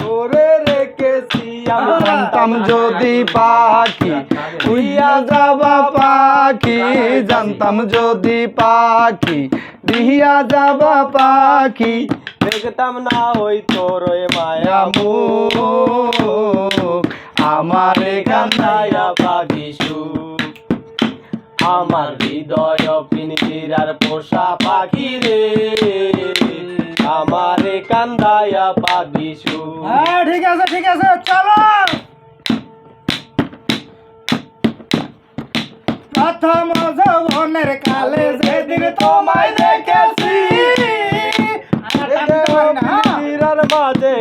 করে রেখেছি আমি জানতাম যদি পাখি উইয়া যাবা পাখি জানতাম যদি পাখি দিয়া যাবা পাখি দেখতাম না ওই তোর মায়া মুখ আমারে কান্দায়া পাখি সুখ আমার হৃদয় পিঞ্জিরার পোষা পাখি রে আমারে কান্দায়া পাখি সুখ। হ্যাঁ ঠিক আছে চলো। প্রথম যৌবনের কালে যেদিন তোমায় দেখেছি পিঞ্জিরার মাঝে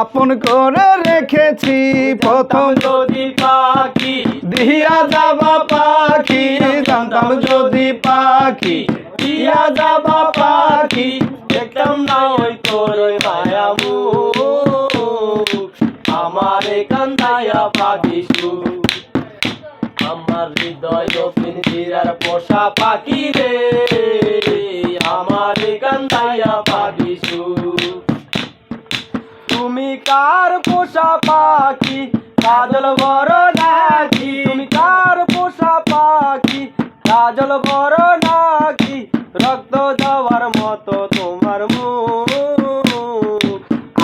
আপন করে রেখেছি প্রথম যদি পাখি দিয়া যাবা পাখি জানতাম যদি পাখি দিয়া যাবা পাখি দেখতাম না ওই তোর মায়া মুখ আমারে কান্দায়া পাখি সুখ আমার হৃদয় পিঞ্জিরার পোষা পাখি রে আমারে কান্দায়া পাখি সুখ তুমি কার পোষা পাখি কাজল বড় নাকি তুমি কার পোষা পাখি কাজল বড় নাকি রক্ত দেওয়ার মতো তোমার মুখ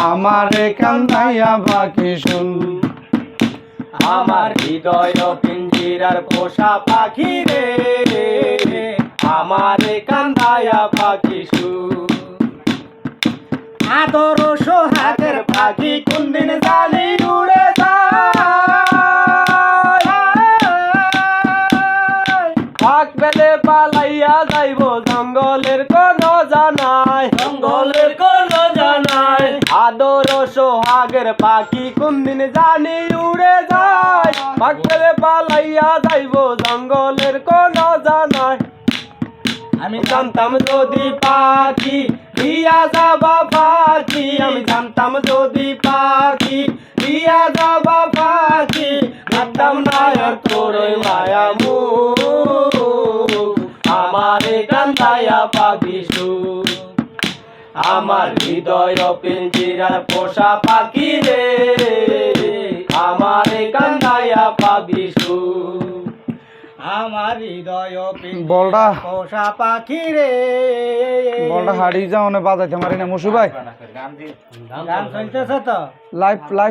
আমারে কান্দায়া পাখি শুন আমার হৃদয় পিঞ্জিরার পোষা পাখি রে আমারে কান্দায়া পাখি শুন আদর সোহাগের পাখি কোনদিন জানি উড়ে যায় পাক বেলে পালাইয়া যাইব জঙ্গলের কোনো জানাই আদর সোহাগের পাখি কোনদিন জানি উড়ে যায় পাক বেলে পালাইয়া যাইব জঙ্গলের কোনো জানাই আমি জানতাম যদি পাখি দিয়া যাবা পাখি আমি জানতাম যদি পাখি দিয়া যাবা পাখি জানতাম না আর তোর মায়া মুখ আমারে কান্দায়া পাখি সুখ আমার হৃদয় পিঞ্জিরার পোষা পাখি রে আমারে কান্দায়া পাখি সুখ আমার হৃদয় বলটা পোষা পাখি রে বলটা হারিয়ে যাও না বাজাইতে পারি না মশু ভাই গান শুনতেছে তো লাইভ